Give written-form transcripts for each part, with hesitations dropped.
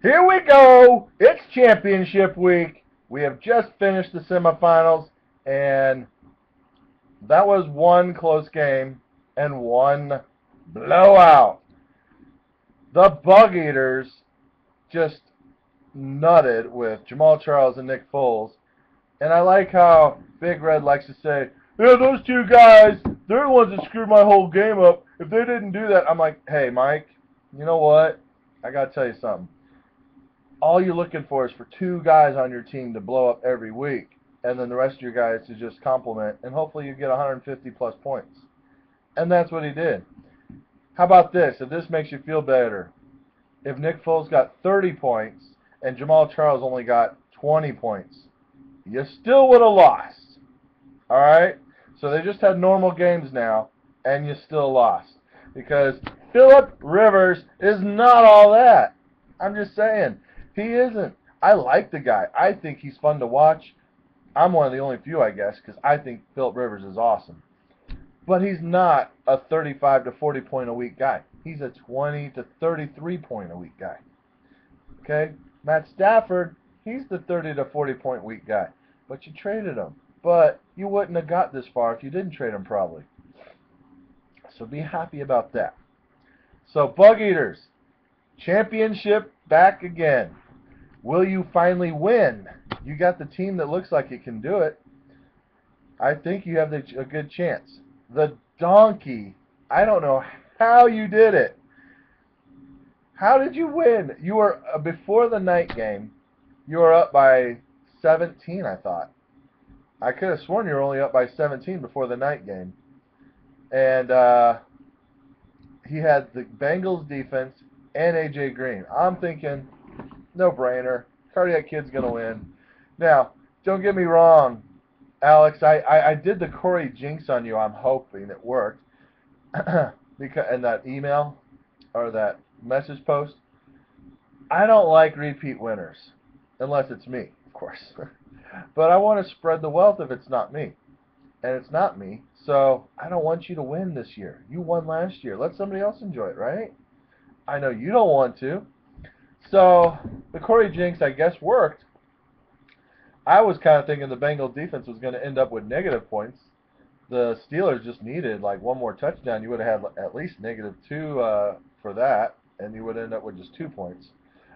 Here we go. It's championship week. We have just finished the semifinals, and that was one close game and one blowout. The Bug Eaters just nutted with Jamal Charles and Nick Foles. And I like how Big Red likes to say, yeah, those two guys, they're the ones that screwed my whole game up. If they didn't do that, I'm like, hey, Mike, you know what? I got to tell you something. All you're looking for is for two guys on your team to blow up every week, and then the rest of your guys to just compliment, and hopefully you get 150 plus points. And that's what he did. How about this? If this makes you feel better, if Nick Foles got 30 points and Jamal Charles only got 20 points, you still would have lost. All right? So they just had normal games now, and you still lost. Because Phillip Rivers is not all that. I'm just saying. He isn't. I like the guy. I think he's fun to watch. I'm one of the only few, I guess, because I think Phillip Rivers is awesome. But he's not a 35 to 40 point a week guy. He's a 20 to 33 point a week guy. Okay? Matt Stafford, he's the 30 to 40 point week guy. But you traded him. But you wouldn't have got this far if you didn't trade him probably. So be happy about that. So Bug Eaters, championship back again. Will you finally win? You got the team that looks like it can do it. I think you have a good chance. The Donkey, I don't know how you did it. How did you win? You were, before the night game, you were up by 17, I thought. I could have sworn you were only up by 17 before the night game. And he had the Bengals defense and A.J. Green. I'm thinking, no brainer. Cardiac Kid's going to win. Now, don't get me wrong, Alex. I did the Corey jinx on you. I'm hoping it worked. Because in that email or that message post, I don't like repeat winners. Unless it's me, of course. But I want to spread the wealth if it's not me. And it's not me. So I don't want you to win this year. You won last year. Let somebody else enjoy it, right? I know you don't want to. So the Corey jinx, I guess, worked. I was kind of thinking the Bengals defense was going to end up with negative points. The Steelers just needed like one more touchdown. You would have had at least -2 for that, and you would end up with just 2 points.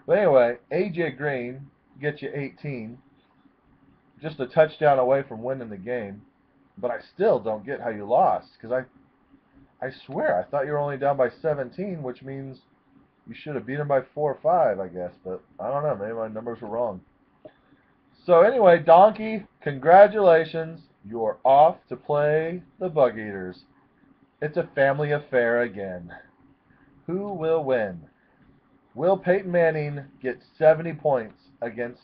But anyway, A.J. Green gets you 18, just a touchdown away from winning the game. But I still don't get how you lost, because I swear I thought you were only down by 17, which means you should have beat them by 4 or 5, I guess. But I don't know. Maybe my numbers were wrong. So anyway, Donkey, congratulations. You're off to play the Bug Eaters. It's a family affair again. Who will win? Will Peyton Manning get 70 points against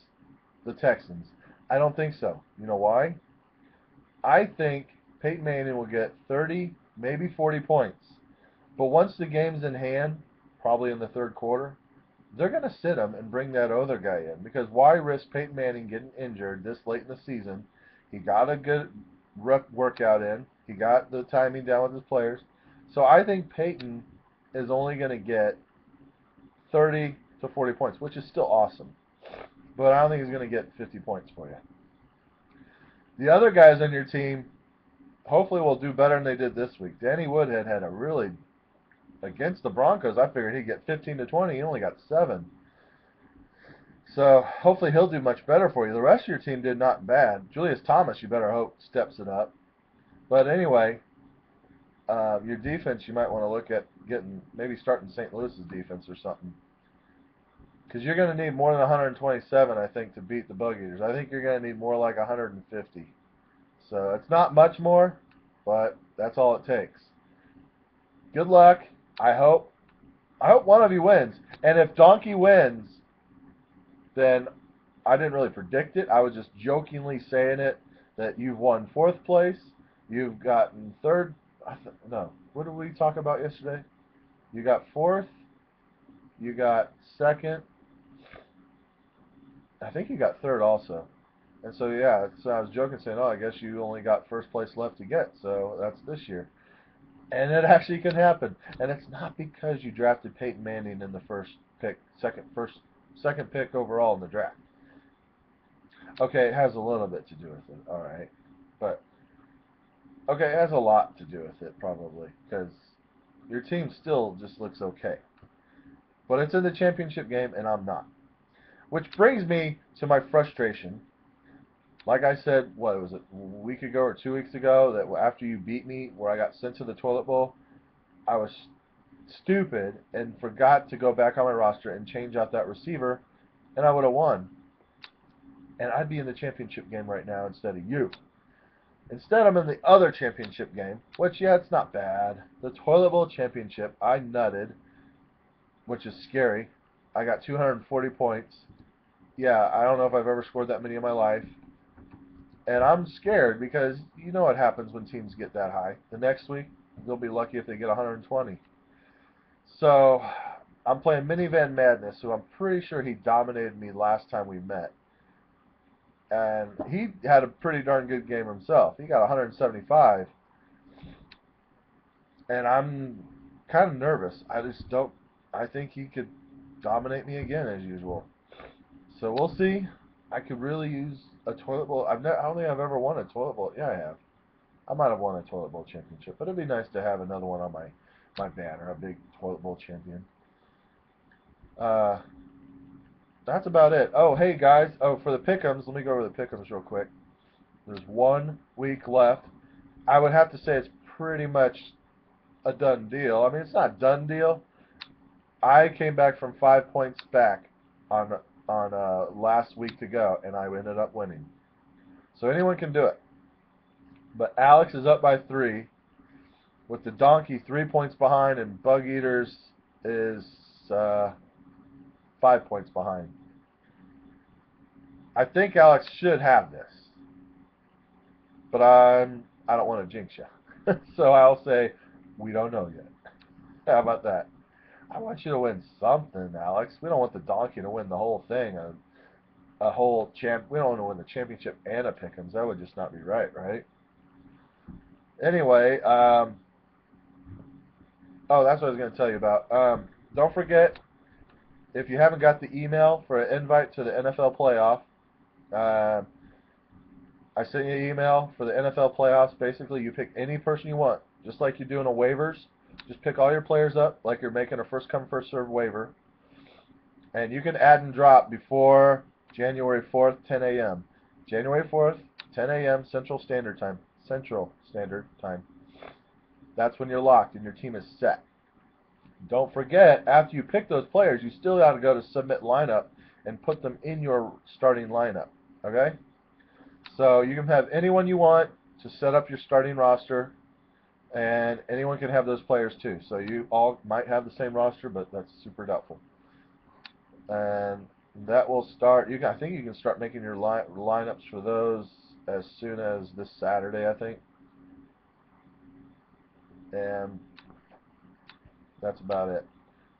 the Texans? I don't think so. You know why? I think Peyton Manning will get 30, maybe 40 points. But once the game's in hand, probably in the third quarter, they're going to sit him and bring that other guy in. Because why risk Peyton Manning getting injured this late in the season? He got a good workout in. He got the timing down with his players. So I think Peyton is only going to get 30 to 40 points, which is still awesome. But I don't think he's going to get 50 points for you. The other guys on your team hopefully will do better than they did this week. Danny Woodhead had a really, against the Broncos, I figured he'd get 15 to 20. He only got 7. So hopefully he'll do much better for you. The rest of your team did not bad. Julius Thomas, you better hope, steps it up. But anyway, your defense, you might want to look at maybe starting St. Louis's defense or something. Because you're going to need more than 127, I think, to beat the Bug Eaters. I think you're going to need more like 150. So it's not much more, but that's all it takes. Good luck. I hope one of you wins. And if Donkey wins, then I didn't really predict it. I was just jokingly saying it, that you've won 4th place. You've gotten 3rd. No. What did we talk about yesterday? You got 4th. You got 2nd. I think you got 3rd also. And so, yeah, so I was joking saying, oh, I guess you only got 1st place left to get. So that's this year. And it actually could happen. And it's not because you drafted Peyton Manning in the first pick, first second pick overall in the draft. Okay, it has a little bit to do with it, all right, but okay, it has a lot to do with it probably because your team still just looks okay, but it's in the championship game and I'm not. Which brings me to my frustration. Like I said, what was it, a week ago or 2 weeks ago, that after you beat me, where I got sent to the toilet bowl, I was stupid and forgot to go back on my roster and change out that receiver, and I would have won. And I'd be in the championship game right now instead of you. Instead, I'm in the other championship game, which, yeah, it's not bad. The toilet bowl championship, I nutted, which is scary. I got 240 points. Yeah, I don't know if I've ever scored that many in my life. And I'm scared because you know what happens when teams get that high. The next week, they'll be lucky if they get 120. So I'm playing Minivan Madness, who I'm pretty sure he dominated me last time we met. And he had a pretty darn good game himself. He got 175. And I'm kind of nervous. I just don't. I think he could dominate me again as usual. So we'll see. I could really use a toilet bowl. I don't think I've ever won a toilet bowl. Yeah, I have. I might have won a toilet bowl championship, but it'd be nice to have another one on my banner, a big toilet bowl champion. Uh, that's about it. Oh, hey guys. Oh, for the pick'ems, let me go over the pick'ems real quick. There's 1 week left. I would have to say it's pretty much a done deal. I mean, it's not a done deal. I came back from 5 points back on last week to go, and I ended up winning. So anyone can do it. But Alex is up by 3, with the donkey 3 points behind, and Bug Eaters is 5 points behind. I think Alex should have this, but I don't want to jinx you. So I'll say we don't know yet. How about that? I want you to win something, Alex. We don't want the donkey to win the whole thing. A whole champ. We don't want to win the championship and a pick'ems. That would just not be right, right? Anyway, oh, that's what I was going to tell you about. Don't forget, if you haven't got the email for an invite to the NFL playoff, uh, I sent you an email for the NFL playoffs. Basically, you pick any person you want, just like you're doing a waivers. Just pick all your players up like you're making a first come first serve waiver, and you can add and drop before January 4th, 10 a.m. January 4th, 10 a.m. Central Standard Time. Central Standard Time. That's when you're locked and your team is set. Don't forget, after you pick those players, you still got to go to submit lineup and put them in your starting lineup. Okay? So you can have anyone you want to set up your starting roster, and anyone can have those players too. So you all might have the same roster, but that's super doubtful. And that will start. I think you can start making your lineups for those as soon as this Saturday, I think. And that's about it.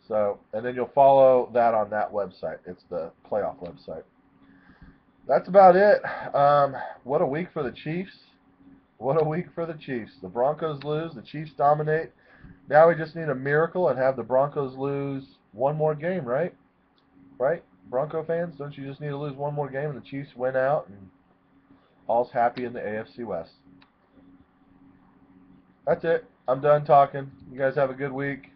So, and then you'll follow that on that website. It's the playoff website. That's about it. What a week for the Chiefs. What a week for the Chiefs. The Broncos lose. The Chiefs dominate. Now we just need a miracle and have the Broncos lose one more game, right? Right? Bronco fans, don't you just need to lose one more game and the Chiefs win out and all's happy in the AFC West? That's it. I'm done talking. You guys have a good week.